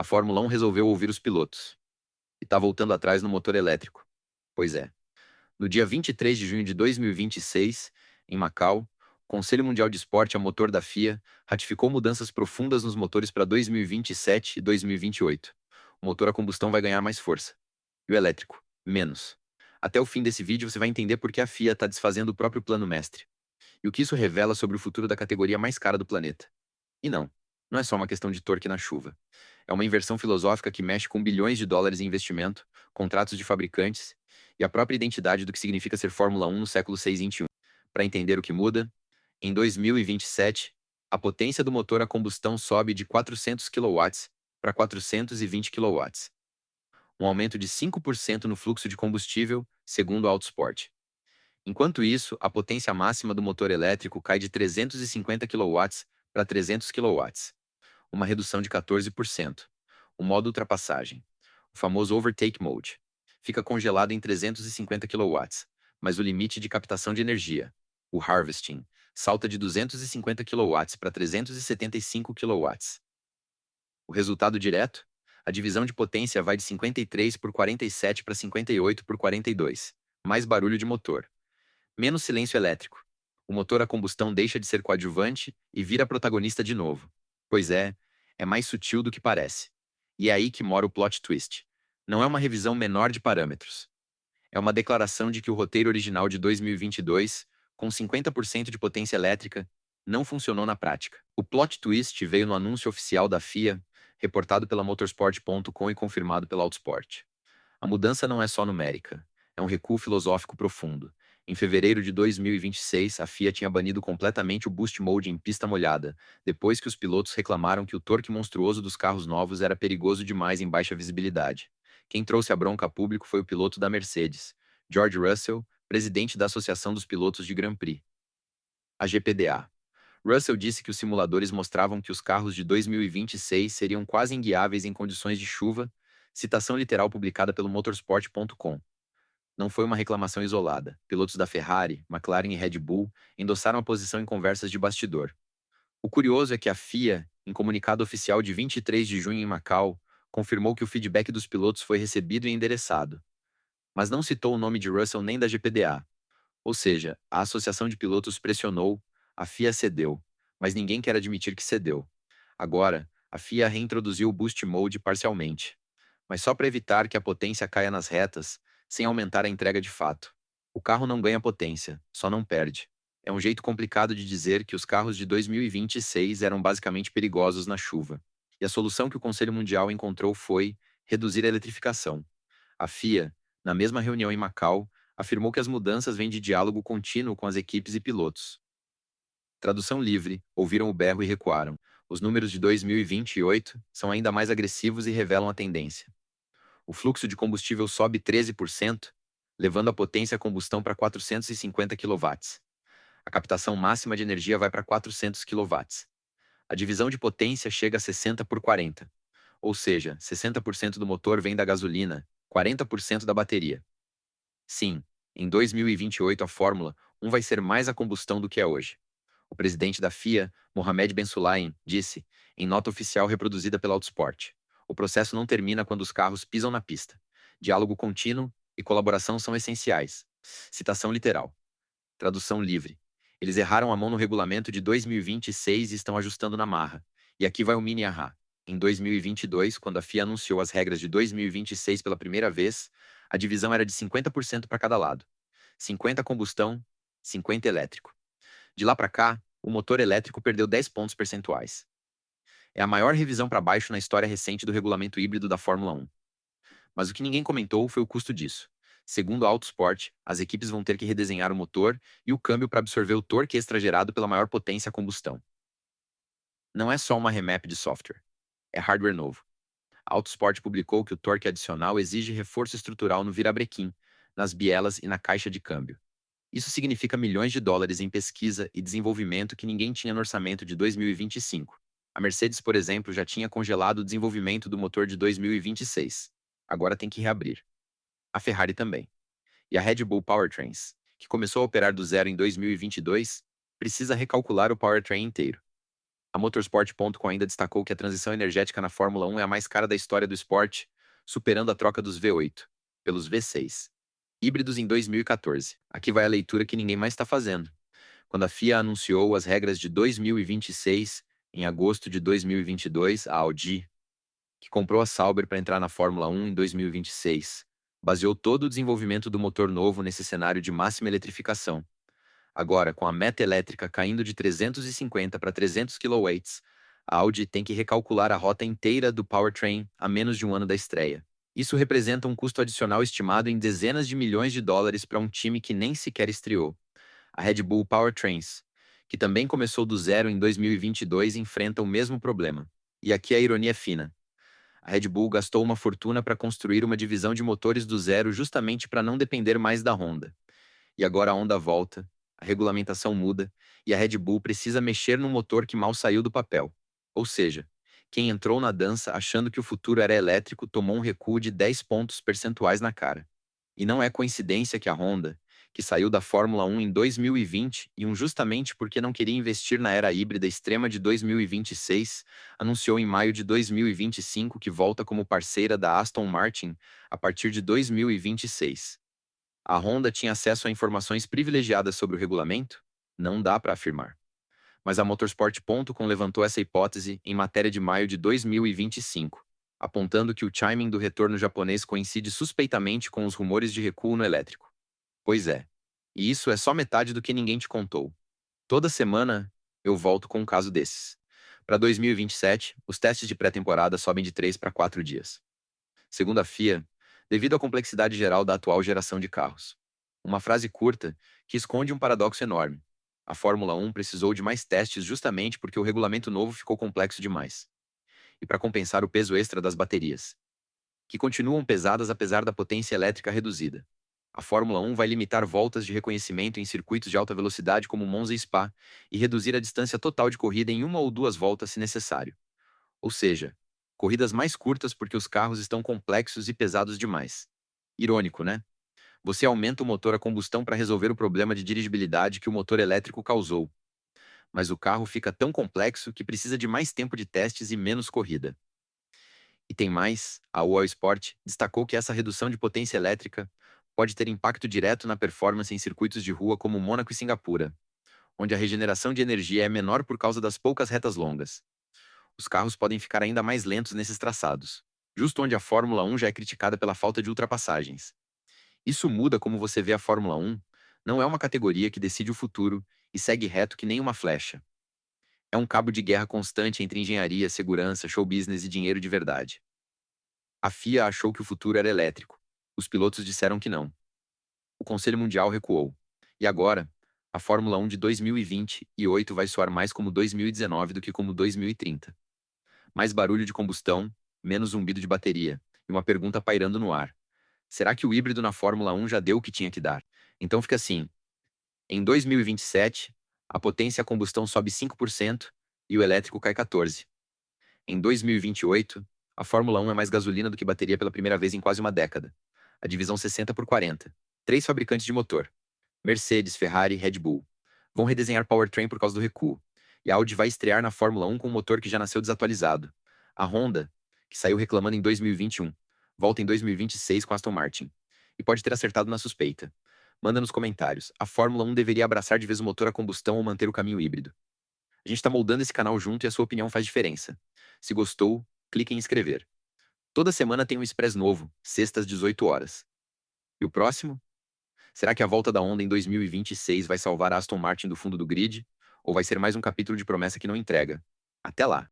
A Fórmula 1 resolveu ouvir os pilotos e está voltando atrás no motor elétrico. Pois é. No dia 23 de junho de 2026, em Macau, o Conselho Mundial de Esporte a Motor da FIA ratificou mudanças profundas nos motores para 2027 e 2028. O motor a combustão vai ganhar mais força e o elétrico, menos. Até o fim desse vídeo você vai entender por que a FIA está desfazendo o próprio plano mestre e o que isso revela sobre o futuro da categoria mais cara do planeta. E não é só uma questão de torque na chuva. É uma inversão filosófica que mexe com bilhões de dólares em investimento, contratos de fabricantes e a própria identidade do que significa ser Fórmula 1 no século 6 e 21. Para entender o que muda, em 2027, a potência do motor a combustão sobe de 400 kW para 420 kW, um aumento de 5% no fluxo de combustível, segundo a Autosport. Enquanto isso, a potência máxima do motor elétrico cai de 350 kW para 300 kW, uma redução de 14%. O modo ultrapassagem, o famoso Overtake Mode, fica congelado em 350 kW, mas o limite de captação de energia, o Harvesting, salta de 250 kW para 375 kW. O resultado direto? A divisão de potência vai de 53 por 47 para 58 por 42. Mais barulho de motor. Menos silêncio elétrico. O motor a combustão deixa de ser coadjuvante e vira protagonista de novo. Pois é mais sutil do que parece. E é aí que mora o plot twist. Não é uma revisão menor de parâmetros. É uma declaração de que o roteiro original de 2022, com 50% de potência elétrica, não funcionou na prática. O plot twist veio no anúncio oficial da FIA, reportado pela Motorsport.com e confirmado pela Autosport. A mudança não é só numérica, é um recuo filosófico profundo. Em fevereiro de 2026, a FIA tinha banido completamente o Boost Mode em pista molhada, depois que os pilotos reclamaram que o torque monstruoso dos carros novos era perigoso demais em baixa visibilidade. Quem trouxe a bronca a público foi o piloto da Mercedes, George Russell, presidente da Associação dos Pilotos de Grand Prix, a GPDA. Russell disse que os simuladores mostravam que os carros de 2026 seriam quase inguiáveis em condições de chuva, citação literal publicada pelo Motorsport.com. Não foi uma reclamação isolada. Pilotos da Ferrari, McLaren e Red Bull endossaram a posição em conversas de bastidor. O curioso é que a FIA, em comunicado oficial de 23 de junho em Macau, confirmou que o feedback dos pilotos foi recebido e endereçado, mas não citou o nome de Russell nem da GPDA. Ou seja, a Associação de Pilotos pressionou, a FIA cedeu, mas ninguém quer admitir que cedeu. Agora, a FIA reintroduziu o Boost Mode parcialmente, mas só para evitar que a potência caia nas retas, sem aumentar a entrega de fato. O carro não ganha potência, só não perde. É um jeito complicado de dizer que os carros de 2026 eram basicamente perigosos na chuva. E a solução que o Conselho Mundial encontrou foi reduzir a eletrificação. A FIA, na mesma reunião em Macau, afirmou que as mudanças vêm de diálogo contínuo com as equipes e pilotos. Tradução livre, ouviram o berro e recuaram. Os números de 2028 são ainda mais agressivos e revelam a tendência. O fluxo de combustível sobe 13%, levando a potência a combustão para 450 kW. A captação máxima de energia vai para 400 kW. A divisão de potência chega a 60 por 40, ou seja, 60% do motor vem da gasolina, 40% da bateria. Sim, em 2028 a Fórmula 1 vai ser mais a combustão do que é hoje. O presidente da FIA, Mohamed Ben Sulayem, disse, em nota oficial reproduzida pela Autosport: o processo não termina quando os carros pisam na pista. Diálogo contínuo e colaboração são essenciais. Citação literal. Tradução livre. Eles erraram a mão no regulamento de 2026 e estão ajustando na marra. E aqui vai o mini ahá. Em 2022, quando a FIA anunciou as regras de 2026 pela primeira vez, a divisão era de 50% para cada lado. 50 combustão, 50 elétrico. De lá para cá, o motor elétrico perdeu 10 pontos percentuais. É a maior revisão para baixo na história recente do regulamento híbrido da Fórmula 1. Mas o que ninguém comentou foi o custo disso. Segundo a Autosport, as equipes vão ter que redesenhar o motor e o câmbio para absorver o torque extra gerado pela maior potência a combustão. Não é só uma remap de software, é hardware novo. A Autosport publicou que o torque adicional exige reforço estrutural no virabrequim, nas bielas e na caixa de câmbio. Isso significa milhões de dólares em pesquisa e desenvolvimento que ninguém tinha no orçamento de 2025. A Mercedes, por exemplo, já tinha congelado o desenvolvimento do motor de 2026. Agora tem que reabrir. A Ferrari também. E a Red Bull Powertrains, que começou a operar do zero em 2022, precisa recalcular o powertrain inteiro. A Motorsport.com ainda destacou que a transição energética na Fórmula 1 é a mais cara da história do esporte, superando a troca dos V8 pelos V6 híbridos em 2014. Aqui vai a leitura que ninguém mais está fazendo. Quando a FIA anunciou as regras de 2026, em agosto de 2022, a Audi, que comprou a Sauber para entrar na Fórmula 1 em 2026, baseou todo o desenvolvimento do motor novo nesse cenário de máxima eletrificação. Agora, com a meta elétrica caindo de 350 para 300 kW, a Audi tem que recalcular a rota inteira do powertrain a menos de um ano da estreia. Isso representa um custo adicional estimado em dezenas de milhões de dólares para um time que nem sequer estreou. A Red Bull Powertrains, que também começou do zero em 2022, enfrenta o mesmo problema. E aqui a ironia é fina. A Red Bull gastou uma fortuna para construir uma divisão de motores do zero justamente para não depender mais da Honda. E agora a Honda volta, a regulamentação muda e a Red Bull precisa mexer no motor que mal saiu do papel. Ou seja, quem entrou na dança achando que o futuro era elétrico tomou um recuo de 10 pontos percentuais na cara. E não é coincidência que a Honda, que saiu da Fórmula 1 em 2020 justamente porque não queria investir na era híbrida extrema de 2026, anunciou em maio de 2025 que volta como parceira da Aston Martin a partir de 2026. A Honda tinha acesso a informações privilegiadas sobre o regulamento? Não dá para afirmar. Mas a Motorsport.com levantou essa hipótese em matéria de maio de 2025, apontando que o timing do retorno japonês coincide suspeitamente com os rumores de recuo no elétrico. Pois é. E isso é só metade do que ninguém te contou. Toda semana eu volto com um caso desses. Para 2027, os testes de pré-temporada sobem de 3 para 4 dias. Segundo a FIA, devido à complexidade geral da atual geração de carros. Uma frase curta que esconde um paradoxo enorme. A Fórmula 1 precisou de mais testes justamente porque o regulamento novo ficou complexo demais. E para compensar o peso extra das baterias, que continuam pesadas apesar da potência elétrica reduzida. A Fórmula 1 vai limitar voltas de reconhecimento em circuitos de alta velocidade como Monza e Spa e reduzir a distância total de corrida em uma ou duas voltas se necessário. Ou seja, corridas mais curtas porque os carros estão complexos e pesados demais. Irônico, né? Você aumenta o motor a combustão para resolver o problema de dirigibilidade que o motor elétrico causou. Mas o carro fica tão complexo que precisa de mais tempo de testes e menos corrida. E tem mais, a UOL Sport destacou que essa redução de potência elétrica pode ter impacto direto na performance em circuitos de rua como Mônaco e Singapura, onde a regeneração de energia é menor por causa das poucas retas longas. Os carros podem ficar ainda mais lentos nesses traçados, justo onde a Fórmula 1 já é criticada pela falta de ultrapassagens. Isso muda como você vê a Fórmula 1, não é uma categoria que decide o futuro e segue reto que nem uma flecha. É um cabo de guerra constante entre engenharia, segurança, show business e dinheiro de verdade. A FIA achou que o futuro era elétrico. Os pilotos disseram que não. O Conselho Mundial recuou. E agora, a Fórmula 1 de 2028 vai soar mais como 2019 do que como 2030. Mais barulho de combustão, menos zumbido de bateria, e uma pergunta pairando no ar. Será que o híbrido na Fórmula 1 já deu o que tinha que dar? Então fica assim. Em 2027, a potência a combustão sobe 5% e o elétrico cai 14%. Em 2028, a Fórmula 1 é mais gasolina do que bateria pela primeira vez em quase uma década. A divisão 60 por 40. Três fabricantes de motor, Mercedes, Ferrari e Red Bull, vão redesenhar powertrain por causa do recuo. E a Audi vai estrear na Fórmula 1 com um motor que já nasceu desatualizado. A Honda, que saiu reclamando em 2021, volta em 2026 com a Aston Martin. E pode ter acertado na suspeita. Manda nos comentários. A Fórmula 1 deveria abraçar de vez o motor a combustão ou manter o caminho híbrido? A gente está moldando esse canal junto e a sua opinião faz diferença. Se gostou, clique em inscrever. Toda semana tem um Express novo, sextas 18 horas. E o próximo? Será que a volta da Honda em 2026 vai salvar a Aston Martin do fundo do grid? Ou vai ser mais um capítulo de promessa que não entrega? Até lá!